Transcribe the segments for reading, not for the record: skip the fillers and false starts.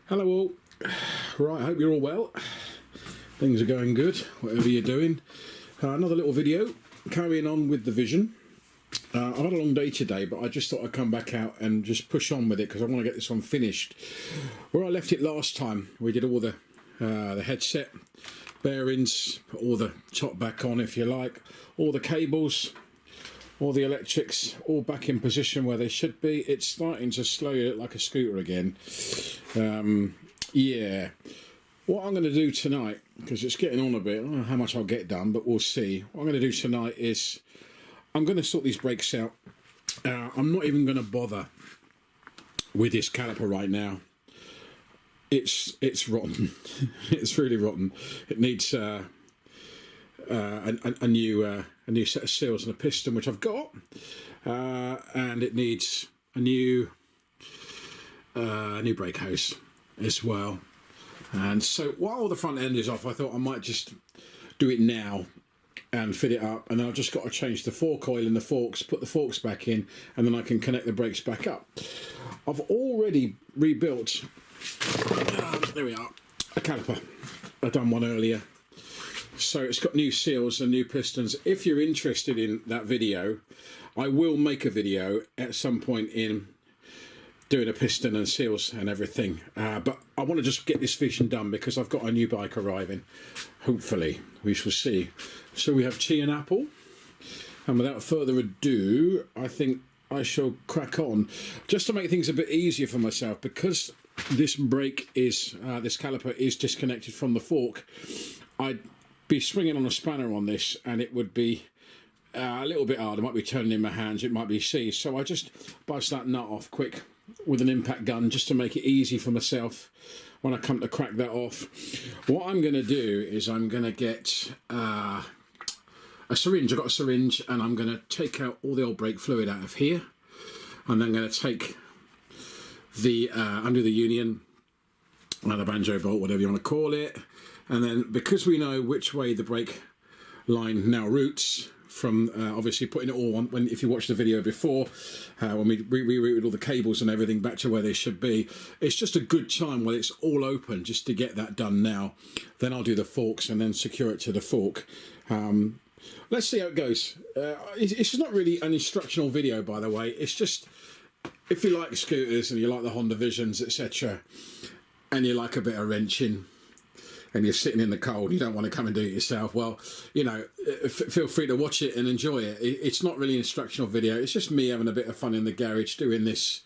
Hello all. Right, I hope you're all well. Things are going good, whatever you're doing. Another little video, carrying on with the vision. I've had a long day today, but I just thought I'd come back out and just push on with it because I want to get this one finished. Where I left it last time, we did all the headset, bearings, put all the top back on if you like, all the cables, all the electrics, all back in position where they should be. It's starting to slowly look like a scooter again. Yeah. What I'm going to do tonight, because it's getting on a bit, I don't know how much I'll get done, but we'll see. What I'm going to do tonight is I'm going to sort these brakes out. I'm not even going to bother with this caliper right now. It's rotten. It's really rotten. It needs a new set of seals and a piston, which I've got, and it needs a new brake hose as well. And so while the front end is off, I thought I might just do it now and fit it up, and then I've just got to change the fork oil in the forks, put the forks back in, and then I can connect the brakes back up. I've already rebuilt, there we are, a caliper. I've done one earlier. So it's got new seals and new pistons. If you're interested in that video, I will make a video at some point in doing a piston and seals and everything. But I want to just get this vision done because I've got a new bike arriving. Hopefully, we shall see. So we have tea and apple. And without further ado, I think I shall crack on. Just to make things a bit easier for myself, because this brake is, this caliper is disconnected from the fork, I'd be swinging on a spanner on this and it would be a little bit hard. It might be turning in my hands, it might be seized. So I just buzz that nut off quick with an impact gun just to make it easy for myself when I come to crack that off. What I'm going to do is I'm going to get a syringe. I've got a syringe and I'm going to take out all the old brake fluid out of here, and then I'm going to take the undo the union, the banjo bolt, whatever you want to call it. And then, because we know which way the brake line now routes from obviously putting it all on, if you watched the video before, when we rerouted all the cables and everything back to where they should be, it's just a good time while it's all open just to get that done now. Then I'll do the forks and then secure it to the fork. Let's see how it goes. It's not really an instructional video, by the way. It's just, if you like scooters and you like the Honda Visions, etc., and you like a bit of wrenching, and you're sitting in the cold, you don't want to come and do it yourself, well, you know, feel free to watch it and enjoy it. It's not really an instructional video. It's just me having a bit of fun in the garage doing this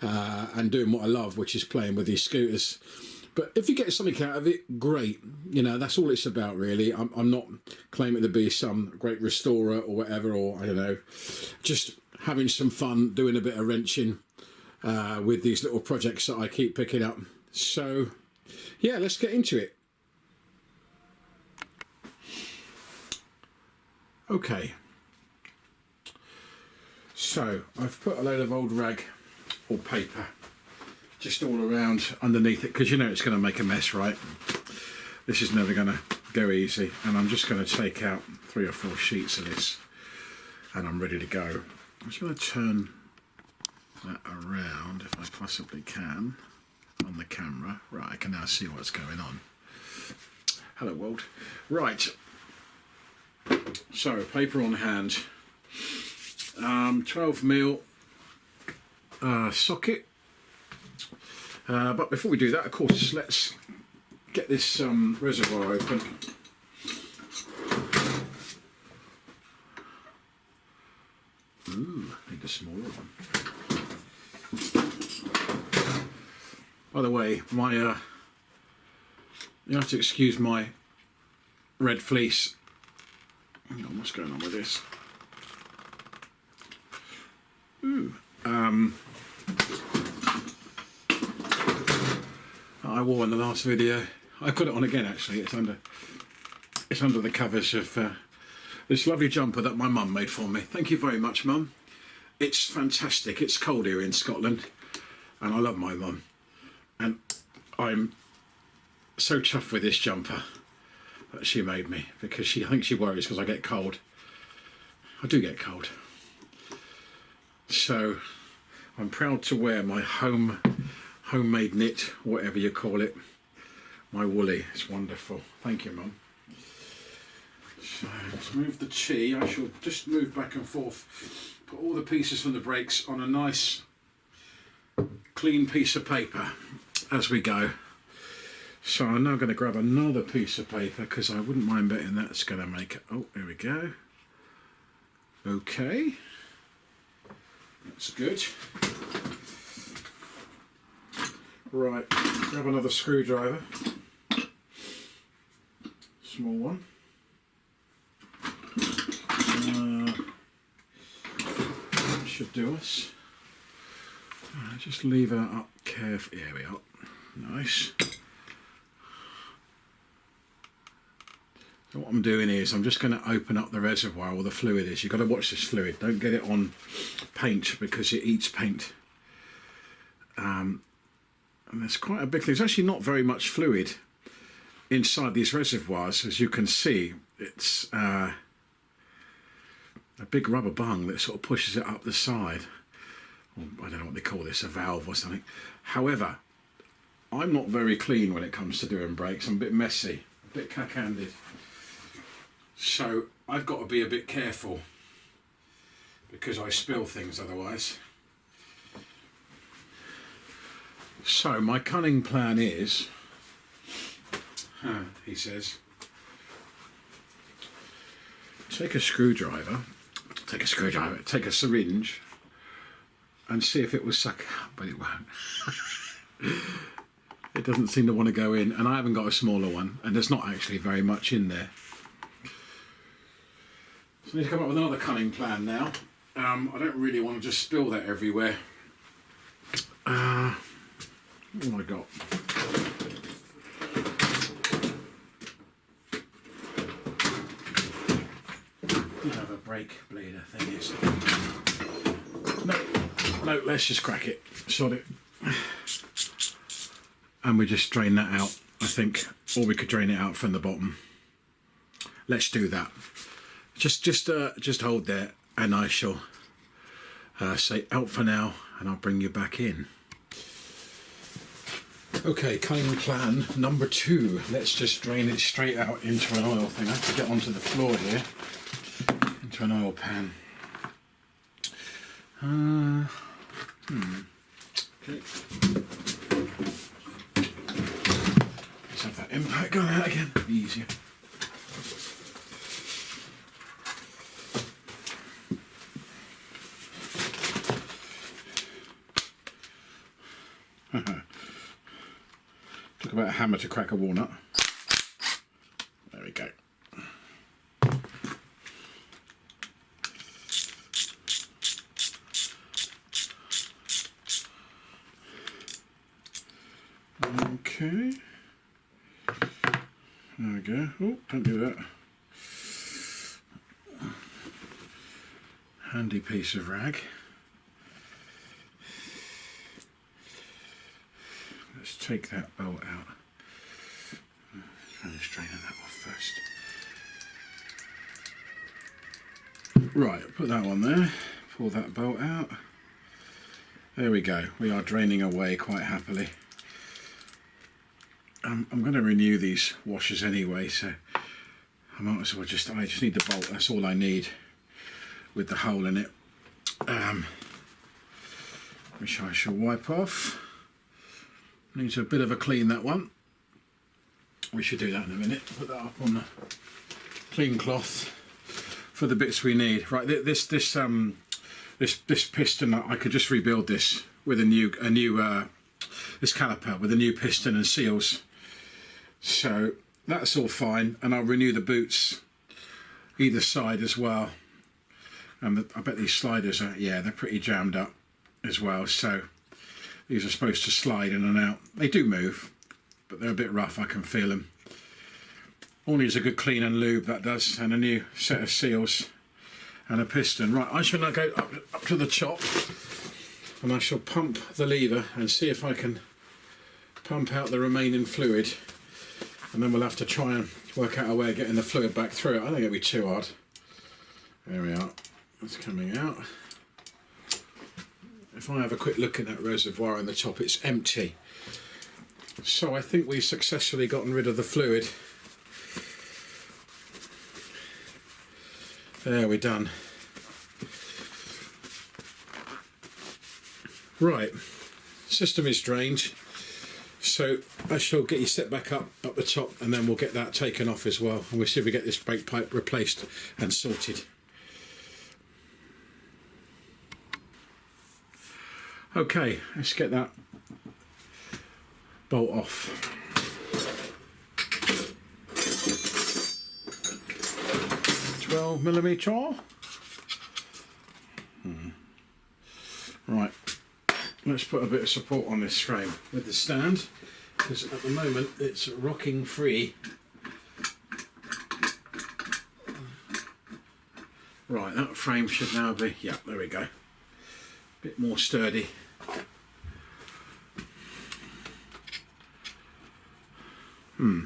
and doing what I love, which is playing with these scooters. But if you get something out of it, great. You know, that's all it's about, really. I'm not claiming to be some great restorer or whatever, or I don't know, just having some fun doing a bit of wrenching with these little projects that I keep picking up. So, yeah, let's get into it. Okay, so I've put a load of old rag or paper just all around underneath it, because you know it's going to make a mess, right? This is never going to go easy, and I'm just going to take out 3 or 4 sheets of this and I'm ready to go. I'm just going to turn that around if I possibly can on the camera. Right, I can now see what's going on. Hello world. Right. So, paper on hand, 12mm socket, but before we do that, of course, let's get this reservoir open. Ooh, I need a smaller one. By the way, my you have to excuse my red fleece. Hang on, what's going on with this? Ooh. I wore in the last video. I got it on again actually. It's under the covers of this lovely jumper that my mum made for me. Thank you very much, Mum. It's fantastic. It's cold here in Scotland, and I love my mum. And I'm so chuffed with this jumper that she made me, because I think she worries because I get cold. I do get cold. So I'm proud to wear my home homemade knit, whatever you call it. My woolly, it's wonderful. Thank you, Mum. So let's move the tea. I shall just move back and forth, put all the pieces from the brakes on a nice clean piece of paper as we go. So I'm now going to grab another piece of paper because I wouldn't mind betting that's going to make it. Oh, there we go. Okay, that's good. Right, grab another screwdriver, small one. Should do us. Just lever up carefully. Here we are. Nice. So what I'm doing is I'm just going to open up the reservoir where the fluid is. You've got to watch this fluid. Don't get it on paint because it eats paint. And there's quite a big thing. There's actually not very much fluid inside these reservoirs. As you can see, it's a big rubber bung that sort of pushes it up the side. Or, I don't know what they call this, a valve or something. However, I'm not very clean when it comes to doing brakes. I'm a bit messy, a bit cack-handed. So I've got to be a bit careful because I spill things otherwise. So my cunning plan is, he says, take a screwdriver, take a syringe and see if it will suck out, but it won't. It doesn't seem to want to go in, and I haven't got a smaller one, and there's not actually very much in there. So I need to come up with another cunning plan now. I don't really want to just spill that everywhere. What have I got? I have a brake bleeder thing, is no, let's just crack it, sod it. And we just drain that out, I think, or we could drain it out from the bottom. Let's do that. Just hold there, and I shall say out for now, and I'll bring you back in. Okay, cunning plan number 2. Let's just drain it straight out into an oil thing. I have to get onto the floor here, into an oil pan. Okay. Let's have that impact gun out again. Be easier. Took about a hammer to crack a walnut. There we go. Okay. There we go. Oh, don't do that. Handy piece of rag. Let's take that bolt out. I'm just draining that off first. Right, put that one there. Pull that bolt out. There we go. We are draining away quite happily. I'm going to renew these washers anyway, so I might as well just need the bolt. That's all I need with the hole in it, which I shall wipe off. Needs a bit of a clean, that one. We should do that in a minute. Put that up on the clean cloth for the bits we need. Right, this piston, I could just rebuild this with a new this caliper with a new piston and seals. So that's all fine, and I'll renew the boots either side as well. And I bet these sliders are, yeah, they're pretty jammed up as well. So these are supposed to slide in and out. They do move, but they're a bit rough. I can feel them. All needs a good clean and lube, that does, and a new set of seals and a piston. Right, I shall now go up to the top, and I shall pump the lever and see if I can pump out the remaining fluid, and then we'll have to try and work out a way of getting the fluid back through it. I don't think it'll be too hard. There we are. It's coming out. if I have a quick look at that reservoir on the top, it's empty. So I think we've successfully gotten rid of the fluid. There, we're done. Right, system is drained, so I shall get you set back up the top, and then we'll get that taken off as well, and we'll see if we get this brake pipe replaced and sorted. Okay, let's get that bolt off. $12mm. Right, let's put a bit of support on this frame with the stand, because at the moment it's rocking free. Right, that frame should now be, yeah, there we go, a bit more sturdy. Okay.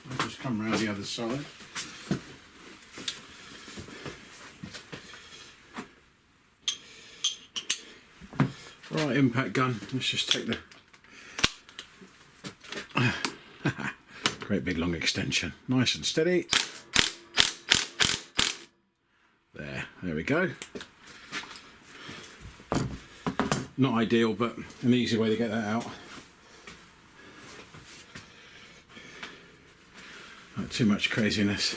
I'll just come around the other side. Right, impact gun. Let's just take the great big long extension, nice and steady. There we go. Not ideal, but an easy way to get that out. Not too much craziness.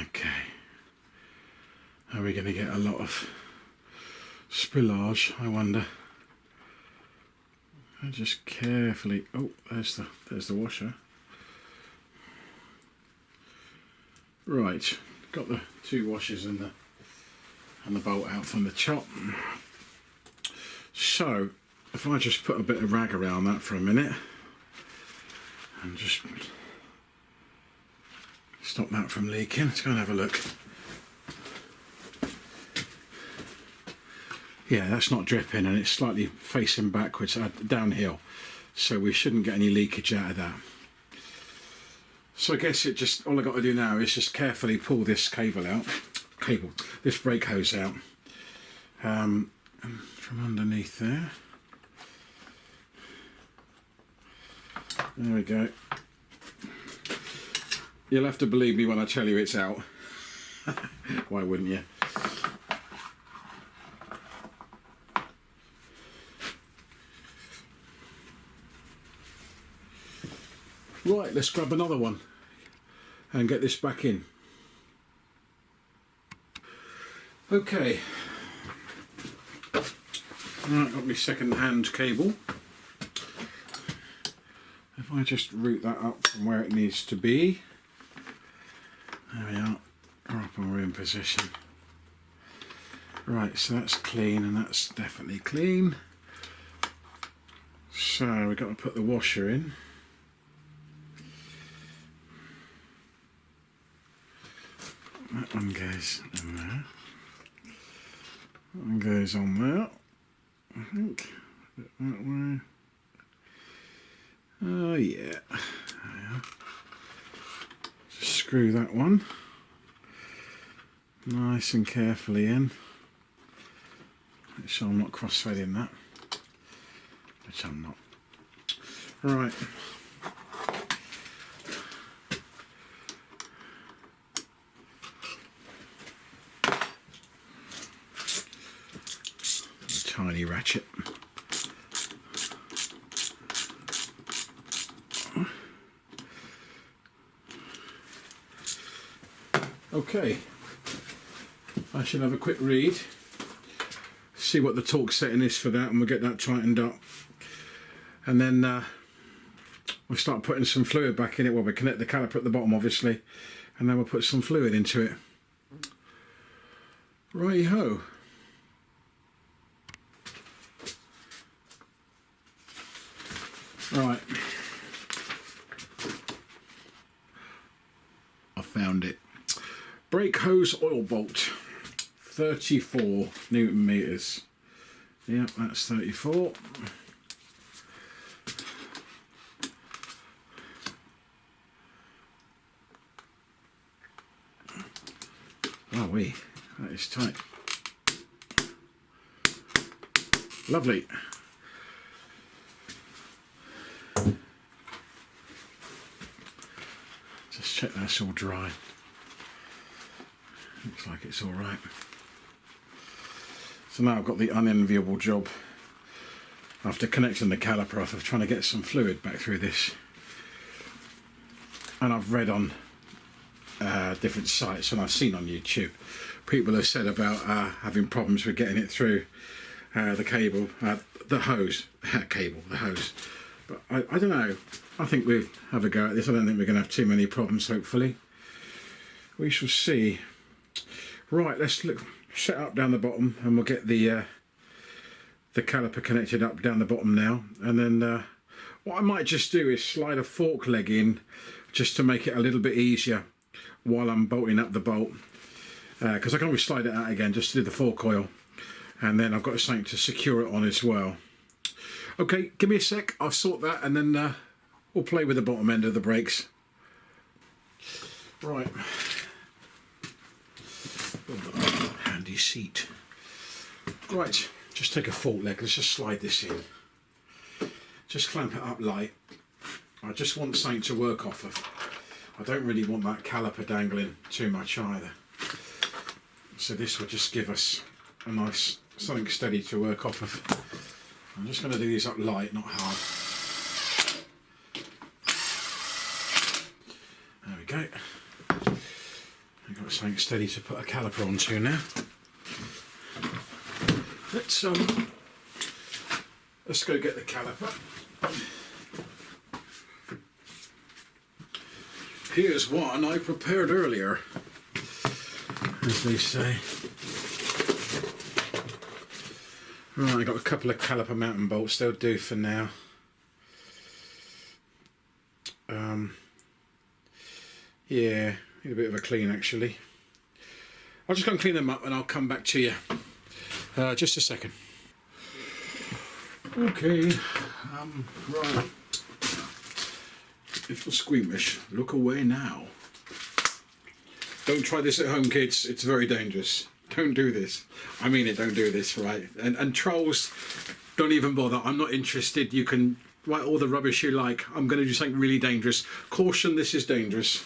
Okay. Are we going to get a lot of spillage, I wonder? I just carefully, oh, there's the washer. Right, got the two washers and the bolt out from the top. So if I just put a bit of rag around that for a minute and just stop that from leaking. Let's go and have a look. Yeah, that's not dripping, and it's slightly facing backwards, downhill, so we shouldn't get any leakage out of that. So I guess all I got to do now is just carefully pull this this brake hose out from underneath there. There we go. You'll have to believe me when I tell you it's out. Why wouldn't you? Right, let's grab another one and get this back in. Okay. Right, got my second-hand cable. If I just route that up from where it needs to be. There we are. Right, and we're in position. Right, so that's clean, and that's definitely clean. So we've got to put the washer in. That one goes in there. That one goes on there, I think. A bit that way. Oh yeah. Just screw that one nice and carefully in. Make sure I'm not cross-threading that, which I'm not. Right. Tiny ratchet. Okay, I should have a quick read, see what the torque setting is for that, and we'll get that tightened up, and then we'll start putting some fluid back in it. Well, we connect the caliper at the bottom obviously, and then we'll put some fluid into it. Righty-ho. Right, found it. Brake hose oil bolt, 34 Newton meters. Yep, that's 34. Oh wee, that is tight. Lovely. Just check that's all dry. Looks like it's all right. So now I've got the unenviable job, after connecting the caliper off, of trying to get some fluid back through this. And I've read on different sites, and I've seen on YouTube, people have said about having problems with getting it through the cable, the hose, the hose. But I don't know. I think we'll have a go at this. I don't think we're going to have too many problems, hopefully. We shall see. Right, let's look, set up down the bottom, and we'll get the caliper connected up down the bottom now. And then what I might just do is slide a fork leg in, just to make it a little bit easier while I'm bolting up the bolt. Because I can always slide it out again just to do the fork oil. And then I've got something to secure it on as well. Okay, give me a sec, I'll sort that, and then we'll play with the bottom end of the brakes. Right. Oh, handy seat. Right, just take a fork leg, let's just slide this in. Just clamp it up light. I just want something to work off of. I don't really want that caliper dangling too much either. So this will just give us a nice, something steady to work off of. I'm just going to do these up light, not hard. There we go. I've got something steady to put a caliper onto now. Let's go get the caliper. Here's one I prepared earlier, as they say. Right, I got a couple of caliper mountain bolts, they'll do for now. Yeah, need a bit of a clean actually. I'll just go and clean them up and I'll come back to you. Just a second. Okay, right. If you're squeamish, look away now. Don't try this at home, kids, it's very dangerous. Don't do this. I mean it, don't do this, right? And trolls, don't even bother. I'm not interested. You can write all the rubbish you like. I'm going to do something really dangerous. Caution, this is dangerous.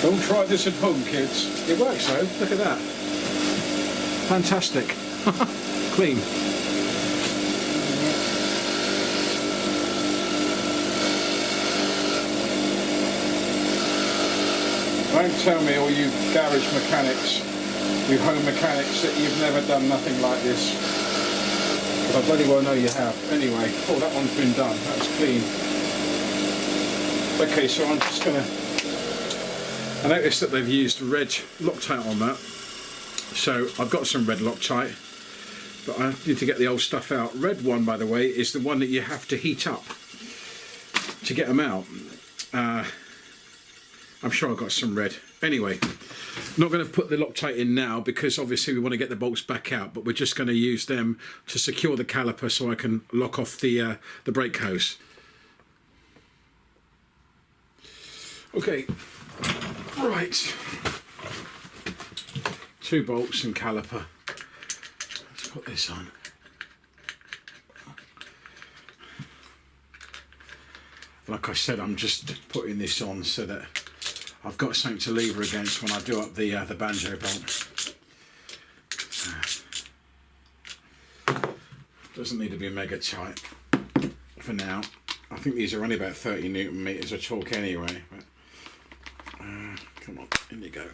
Don't try this at home, kids. It works though, look at that. Fantastic. Clean. Don't tell me, all you garage mechanics, you home mechanics, that you've never done nothing like this. But I bloody well know you have. Anyway, oh, that one's been done, that's clean. Okay, so I'm just going to... I noticed that they've used red Loctite on that, so I've got some red Loctite, but I need to get the old stuff out. Red one, by the way, is the one that you have to heat up to get them out. I'm sure I've got some red. Anyway, not going to put the Loctite in now because obviously we want to get the bolts back out, but we're just going to use them to secure the caliper so I can lock off the brake hose. Okay. Right, 2 bolts and caliper. Let's put this on. Like I said, I'm just putting this on so that I've got something to lever against when I do up the banjo bolt. Doesn't need to be mega tight for now. I think these are only about 30 Newton meters of torque anyway. But, come on, in you go.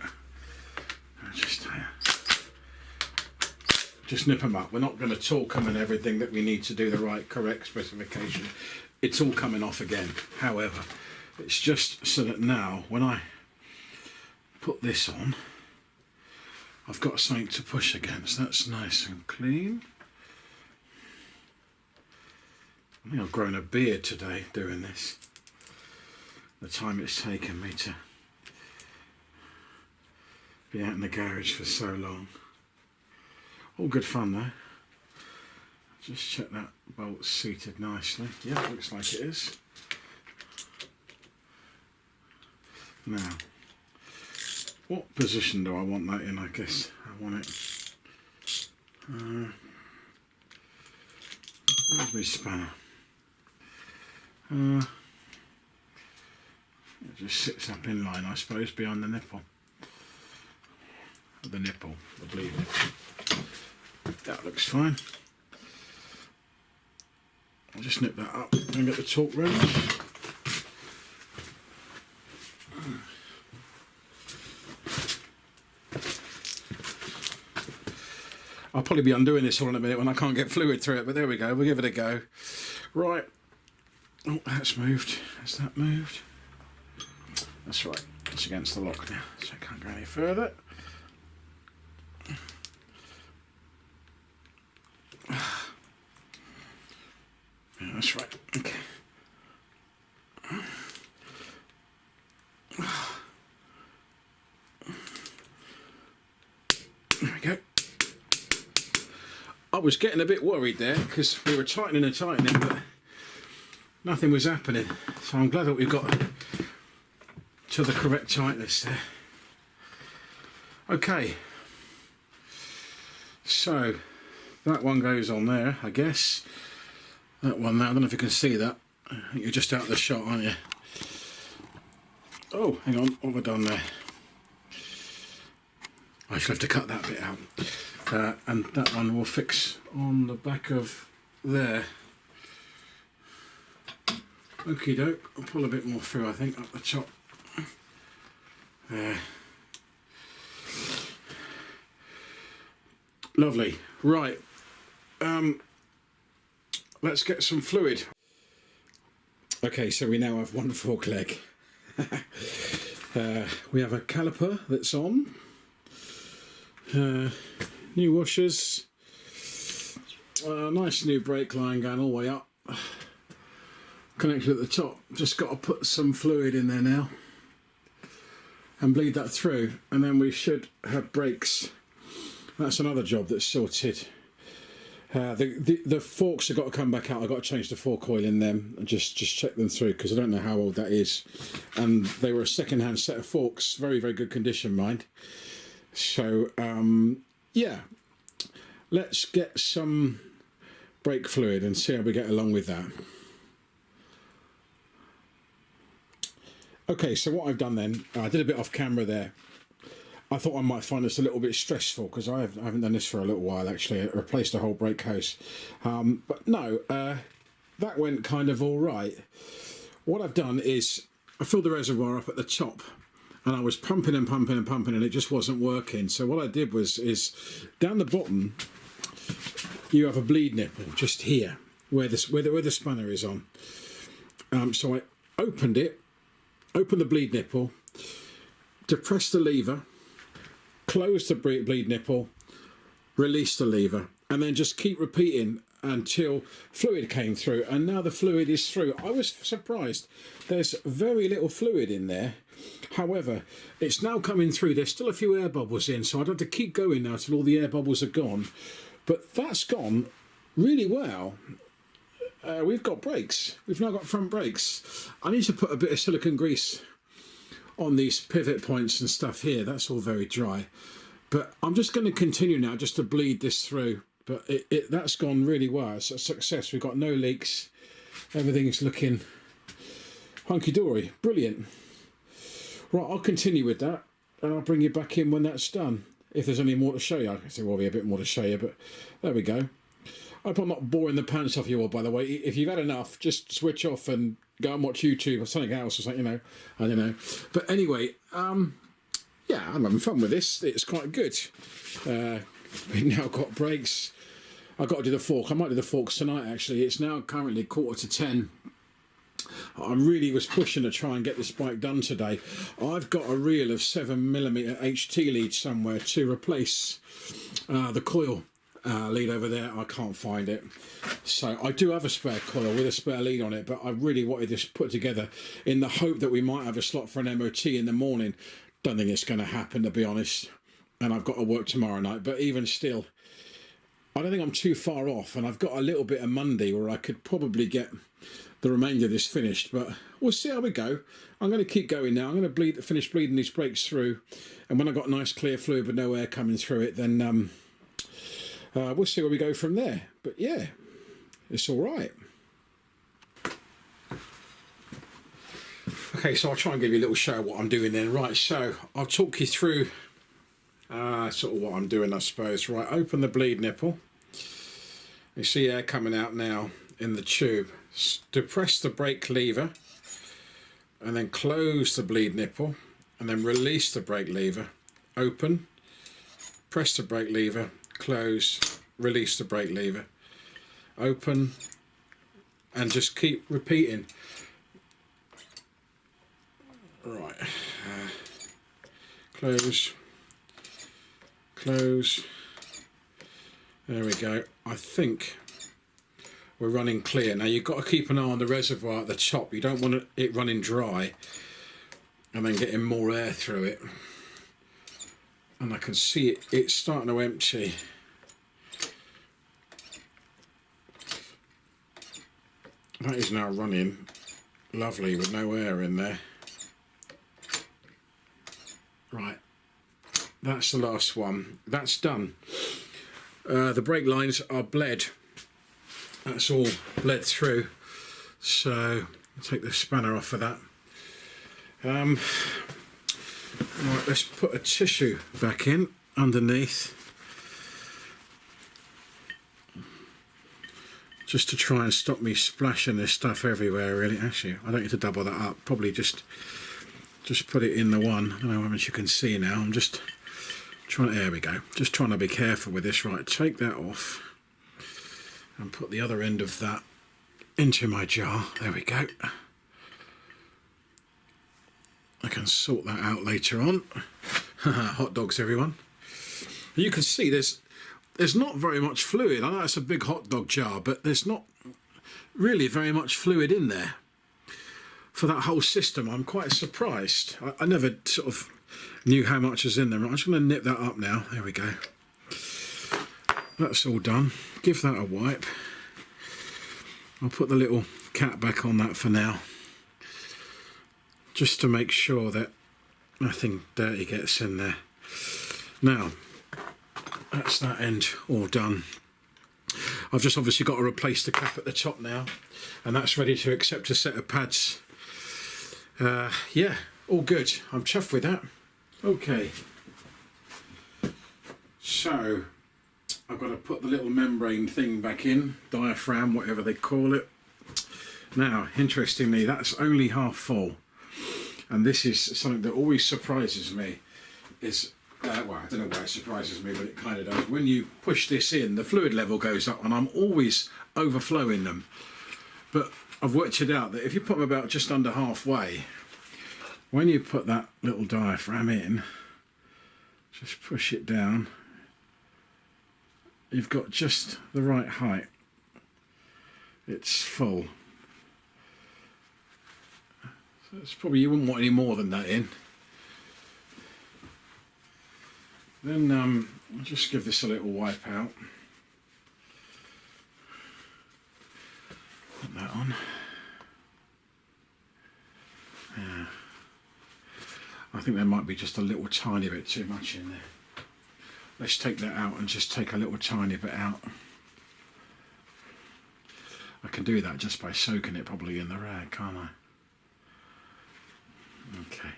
Just nip them up. We're not going to torque them and everything that we need to do the right, correct specification. It's all coming off again. However, It's just so that now when I put this on, I've got something to push against. That's nice and clean. I think I've grown a beard today doing this. The time it's taken me to be out in the garage for so long. All good fun though. Just check that bolt's seated nicely. Yeah, looks like it is. Now, what position do I want that in? I guess I want it. Where's my spanner? It just sits up in line, I suppose, behind the nipple. The bleed nipple. That looks fine. I'll just nip that up and get the torque ready. I'll probably be undoing this all in a minute when I can't get fluid through it, but there we go, we'll give it a go. Right. Oh, that's moved. Has that moved? That's right. It's against the lock now, so I can't go any further. Yeah, that's right. Okay. There we go. I was getting a bit worried there because we were tightening and tightening, but nothing was happening. So I'm glad that we've got to the correct tightness there. Okay. So that one goes on there, I guess. That one now, I don't know if you can see that. I think you're just out of the shot, aren't you? Oh, hang on, what have I done there? I should have to cut that bit out. And that one will fix on the back of there. Okie doke, I'll pull a bit more through, I think, up the top. There. Lovely. Right. Let's get some fluid. Okay, so we now have one fork leg. We have a caliper that's on. New washers. Nice new brake line going all the way up. Connected at the top. Just got to put some fluid in there now and bleed that through, and then we should have brakes. That's another job that's sorted. The forks have got to come back out. I've got to change the fork oil in them and just check them through because I don't know how old that is. And they were a second-hand set of forks, very, very good condition, mind. So, yeah, let's get some brake fluid and see how we get along with that. Okay, so what I've done then, I did a bit off camera there. I thought I might find this a little bit stressful because I haven't done this for a little while actually. I replaced the whole brake hose. But no, that went kind of all right. What I've done is I filled the reservoir up at the top and I was pumping and pumping and pumping and it just wasn't working. So what I did is down the bottom you have a bleed nipple just here where the spanner is on. So I opened the bleed nipple, depressed the lever, close the bleed nipple, release the lever, and then just keep repeating until fluid came through. And now the fluid is through. I was surprised. There's very little fluid in there. However, it's now coming through. There's still a few air bubbles in, so I'd have to keep going now till all the air bubbles are gone. But that's gone really well. We've got brakes. We've now got front brakes. I need to put a bit of silicone grease on these pivot points and stuff here. That's all very dry, but I'm just going to continue now just to bleed this through. But that's gone really well. It's a success. We've got no leaks. Everything's looking hunky-dory. Brilliant. Right, I'll continue with that and I'll bring you back in when that's done. If there's any more to show you. I guess there will be a bit more to show you, but there we go. I hope I'm not boring the pants off you all, by the way. If you've had enough, just switch off and go and watch YouTube or something else or something, you know. I don't know. But anyway, yeah, I'm having fun with this. It's quite good. We've now got brakes. I've got to do the fork. I might do the forks tonight, actually. It's now currently 9:45. I really was pushing to try and get this bike done today. I've got a reel of 7mm HT lead somewhere to replace the coil lead over there. I can't find it. So I do have a spare coil with a spare lead on it, but I really wanted this put together in the hope that we might have a slot for an MOT in the morning. Don't think it's going to happen, to be honest. And I've got to work tomorrow night, but even still, I don't think I'm too far off, and I've got a little bit of Monday where I could probably get the remainder of this finished, but we'll see how we go. I'm going to keep going now. I'm going to finish bleeding these brakes through, and when I've got nice clear fluid with no air coming through it, then we'll see where we go from there. But yeah, it's all right. Okay, so I'll try and give you a little show of what I'm doing then. Right, so I'll talk you through sort of what I'm doing, I suppose. Right, open the bleed nipple. You see air coming out now in the tube. Depress the brake lever and then close the bleed nipple and then release the brake lever. Open, press the brake lever, close, release the brake lever. Open, and just keep repeating. Right, close, close. There we go. I think we're running clear. Now you've got to keep an eye on the reservoir at the top. You don't want it running dry and then getting more air through it. And I can see it's starting to empty. That is now running lovely with no air in there. Right, that's the last one. That's done. The brake lines are bled. That's all bled through. So I'll take the spanner off of that. Right, let's put a tissue back in underneath, just to try and stop me splashing this stuff everywhere. Really, actually, I don't need to double that up. Probably just put it in the one. I don't know how much you can see now. I'm just trying. There we go. Just trying to be careful with this. Right, take that off and put the other end of that into my jar. There we go. I can sort that out later on. Hot dogs, everyone. You can see there's not very much fluid. I know it's a big hot dog jar, but there's not really very much fluid in there for that whole system. I'm quite surprised. I never sort of knew how much is in there. I'm just going to nip that up now. There we go. That's all done. Give that a wipe. I'll put the little cap back on that for now, just to make sure that nothing dirty gets in there. Now, that's that end all done. I've just obviously got to replace the cap at the top now, and that's ready to accept a set of pads. Yeah, all good. I'm chuffed with that. Okay, so I've got to put the little membrane thing back in, diaphragm, whatever they call it. Now, interestingly, that's only half full, and this is something that always surprises me. Is well, I don't know why it surprises me, but it kind of does. When you push this in, the fluid level goes up, and I'm always overflowing them. But I've worked it out that if you put them about just under halfway, when you put that little diaphragm in, just push it down, you've got just the right height. It's full. So it's probably, you wouldn't want any more than that in. Then I'll just give this a little wipe out. Put that on. Yeah. I think there might be just a little tiny bit too much in there. Let's take that out and just take a little tiny bit out. I can do that just by soaking it probably in the rag, can't I? Okay.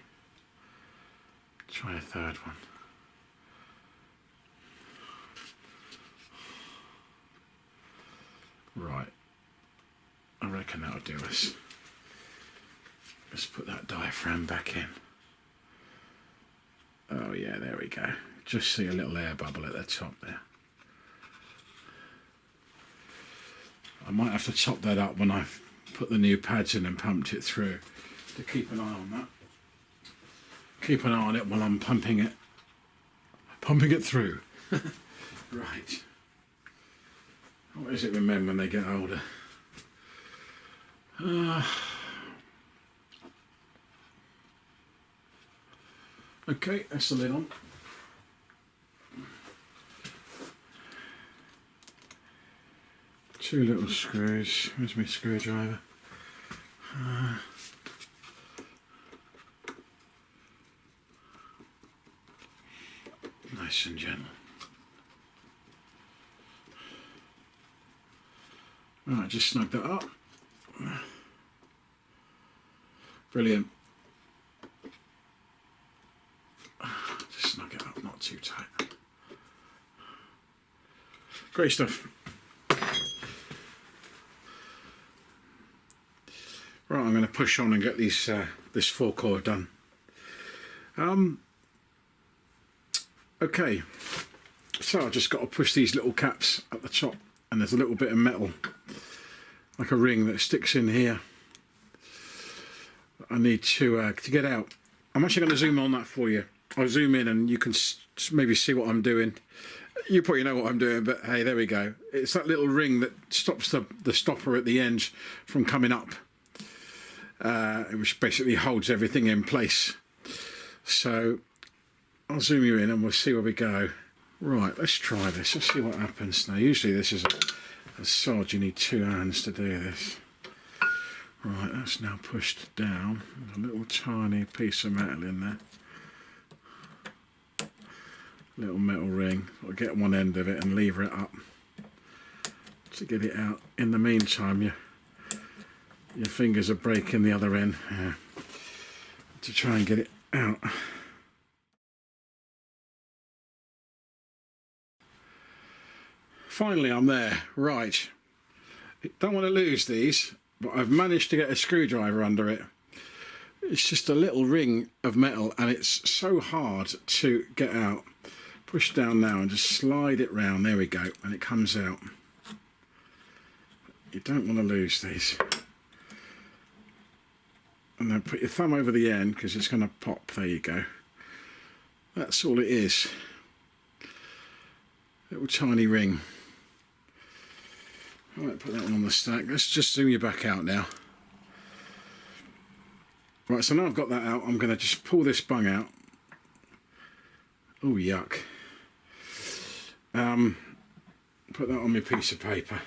Try a third one. Right. I reckon that'll do us. Let's put that diaphragm back in. Oh yeah, there we go. Just see a little air bubble at the top there. I might have to top that up when I put the new pads in and pumped it through. To keep an eye on that. Keep an eye on it while I'm pumping it through. Right. What is it with men when they get older? Okay, that's the lid on. Two little screws. Where's my screwdriver? Nice and gentle. Right, just snug that up. Brilliant. Just snug it up, not too tight. Great stuff. Right, I'm going to push on and get these this 4-coil done. Okay, so I've just got to push these little caps at the top, and there's a little bit of metal, like a ring that sticks in here. I need to get out. I'm actually going to zoom on that for you. I'll zoom in and you can maybe see what I'm doing. You probably know what I'm doing, but hey, there we go. It's that little ring that stops the stopper at the end from coming up, which basically holds everything in place. So I'll zoom you in and we'll see where we go. Right, let's try this. Let's see what happens. Now, usually this is a sod. You need 2 hands to do this. Right, that's now pushed down. There's a little tiny piece of metal in there. Little metal ring. I'll get one end of it and lever it up to get it out. In the meantime, your fingers are breaking the other end to try and get it out. Finally, I'm there. Right. Don't want to lose these, but I've managed to get a screwdriver under it. It's just a little ring of metal and it's so hard to get out. Push down now and just slide it round. There we go. And it comes out. You don't want to lose these. And then put your thumb over the end because it's going to pop. There you go. That's all it is. Little tiny ring. I might put that one on the stack. Let's just zoom you back out now. Right, so now I've got that out, I'm going to just pull this bung out. Oh, yuck. Put that on my piece of paper.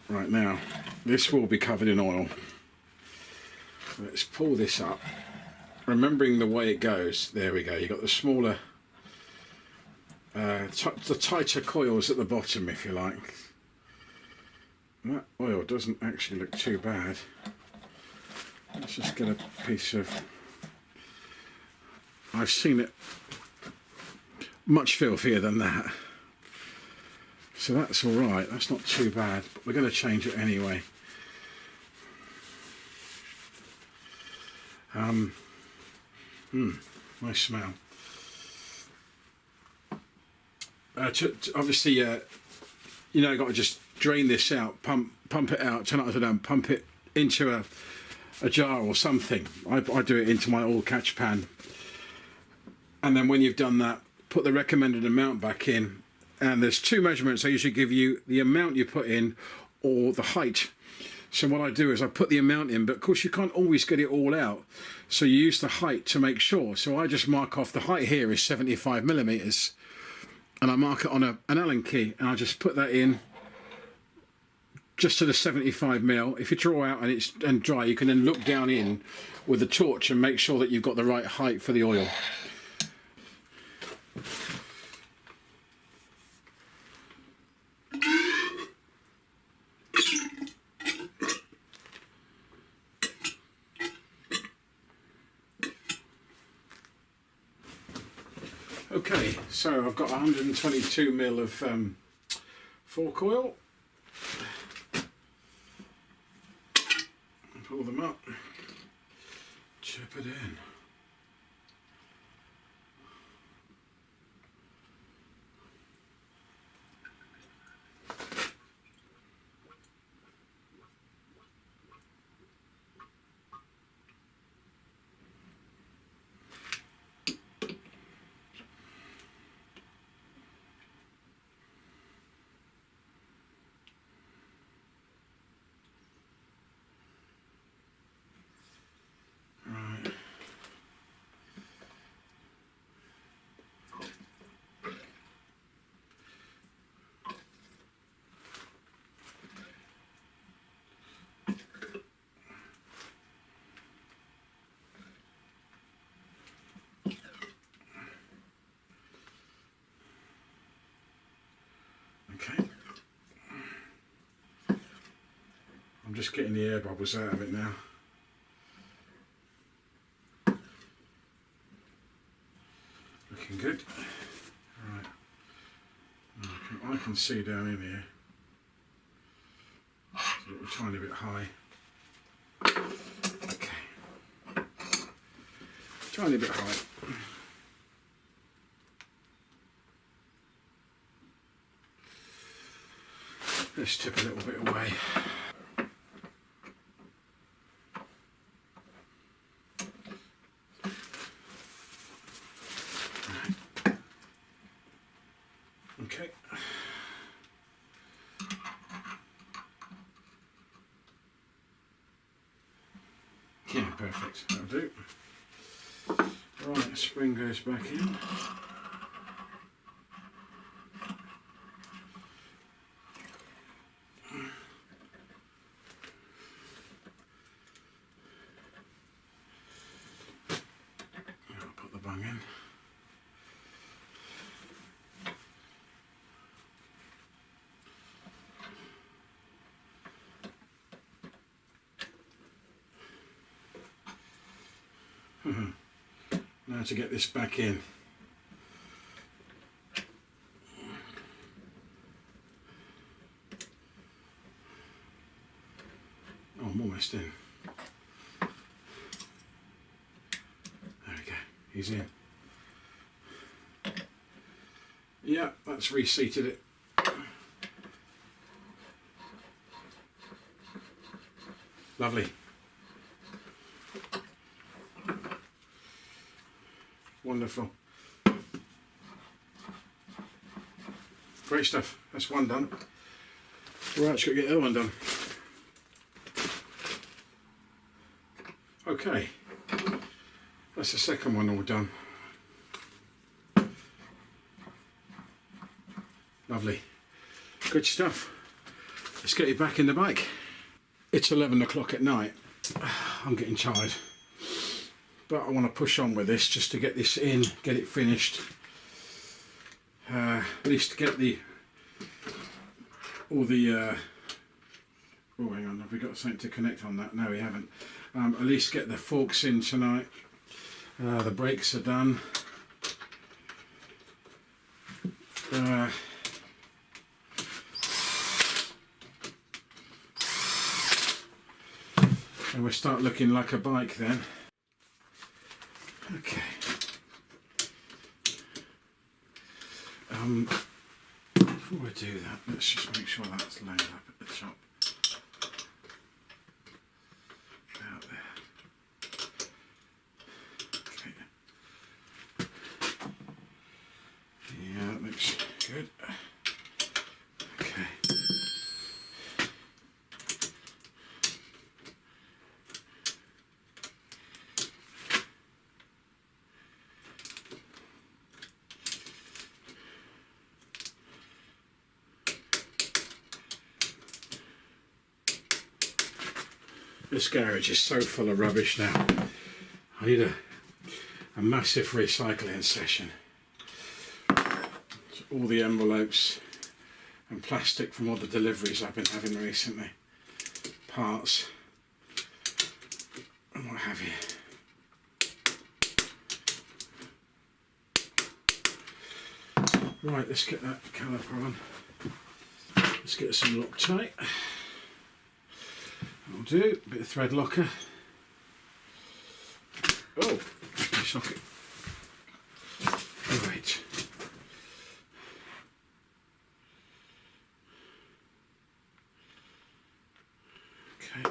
Right, now, this will be covered in oil. Let's pull this up. Remembering the way it goes, there we go. You've got the smaller, the tighter coils at the bottom, if you like. And that oil doesn't actually look too bad. Let's just get a piece of... I've seen it much filthier than that. So that's all right. That's not too bad. But we're going to change it anyway. Nice smell. Obviously, you know, you've got to just drain this out, pump it out, turn it upside down, pump it into a jar or something. I do it into my oil catch pan. And then when you've done that, put the recommended amount back in. And there's 2 measurements. I usually give you the amount you put in or the height. So what I do is I put the amount in, but of course you can't always get it all out. So you use the height to make sure. So I just mark off the height here is 75 millimeters. And I mark it on an Allen key. And I just put that in just to the 75 mil. If you draw out and it's dry, you can then look down in with the torch and make sure that you've got the right height for the oil. Okay, so I've got 122 mil of 4-coil. Pull them up, chip it in. just getting the air bubbles out of it now. Looking good. Right. I can see down in here. It's a little tiny bit high. Okay. Tiny bit high. Let's tip a little bit away. Okay. Yeah, perfect. That'll do. Right, spring goes back in. I'll put the bung in. Now to get this back in. Oh, I'm almost in. There we go, he's in. Yeah, that's reseated it. Lovely. Wonderful. Great stuff. That's one done. Right, just got to get the other one done. Okay. That's the second one all done. Lovely. Good stuff. Let's get it back in the bike. It's 11 o'clock at night. I'm getting tired. But I want to push on with this just to get this in, get it finished. At least get all the oh, hang on, have we got something to connect on that? No, we haven't. At least get the forks in tonight. The brakes are done. And we'll start looking like a bike then. Okay. Before we do that, let's just make sure that's lined up at the top. Out there. Okay. Yeah, that looks good. Okay. This garage is so full of rubbish now. I need a massive recycling session. So all the envelopes and plastic from all the deliveries I've been having recently. Parts and what have you. Right, let's get that caliper on. Let's get some Loctite. That'll do. A bit of thread locker. Oh, socket. Right. Okay.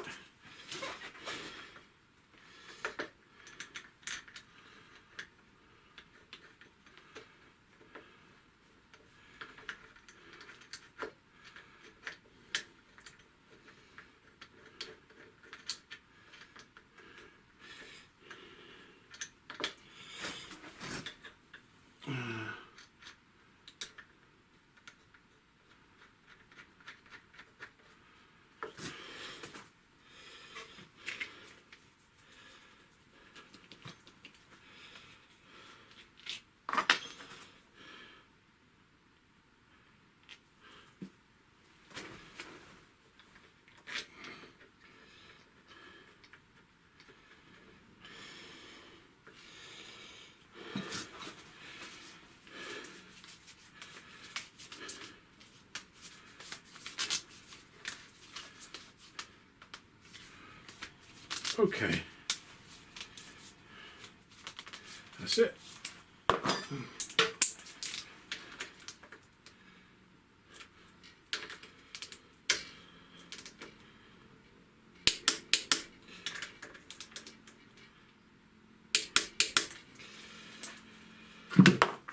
Okay, that's it.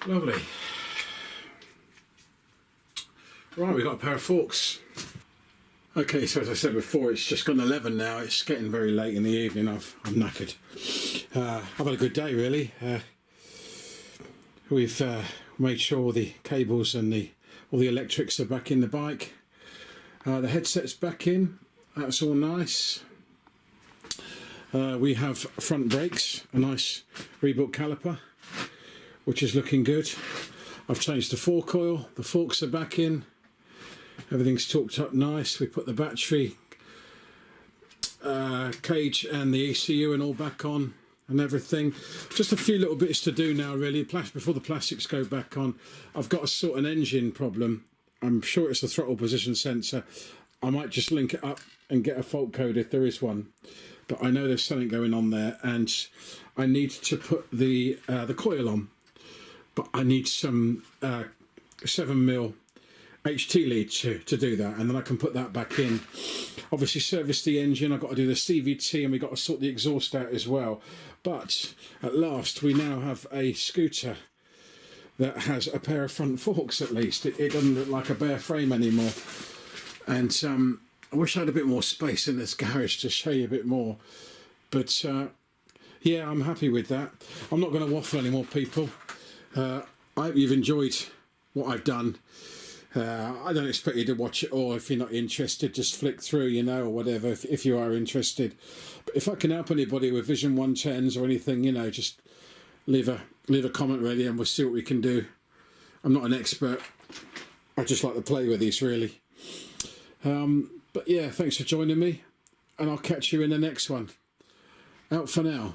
Lovely. Right, we've got a pair of forks. Okay, so as I said before, it's just gone 11 now. It's getting very late in the evening. I'm knackered. I've had a good day, really. We've made sure all the cables and all the electrics are back in the bike. The headset's back in. That's all nice. We have front brakes, a nice Reebok caliper, which is looking good. I've changed the fork oil. The forks are back in. Everything's torqued up nice. We put the battery cage and the ECU and all back on and everything. Just a few little bits to do now, really, before the plastics go back on. I've got to sort an engine problem. I'm sure it's the throttle position sensor. I might just link it up and get a fault code if there is one. But I know there's something going on there, and I need to put the coil on. But I need some 7mm HT lead to do that, and then I can put that back in. Obviously service the engine. I've got to do the CVT, and we've got to sort the exhaust out as well. But at last we now have a scooter that has a pair of front forks at least. It doesn't look like a bare frame anymore. And I wish I had a bit more space in this garage to show you a bit more. But yeah, I'm happy with that. I'm not going to waffle anymore, people. I hope you've enjoyed what I've done. I don't expect you to watch it all. If you're not interested, just flick through, you know, or whatever, if you are interested. But if I can help anybody with Vision 110s or anything, you know, just leave a comment really, and we'll see what we can do. I'm not an expert. I just like to play with these, really. But yeah, thanks for joining me, and I'll catch you in the next one. Out for now.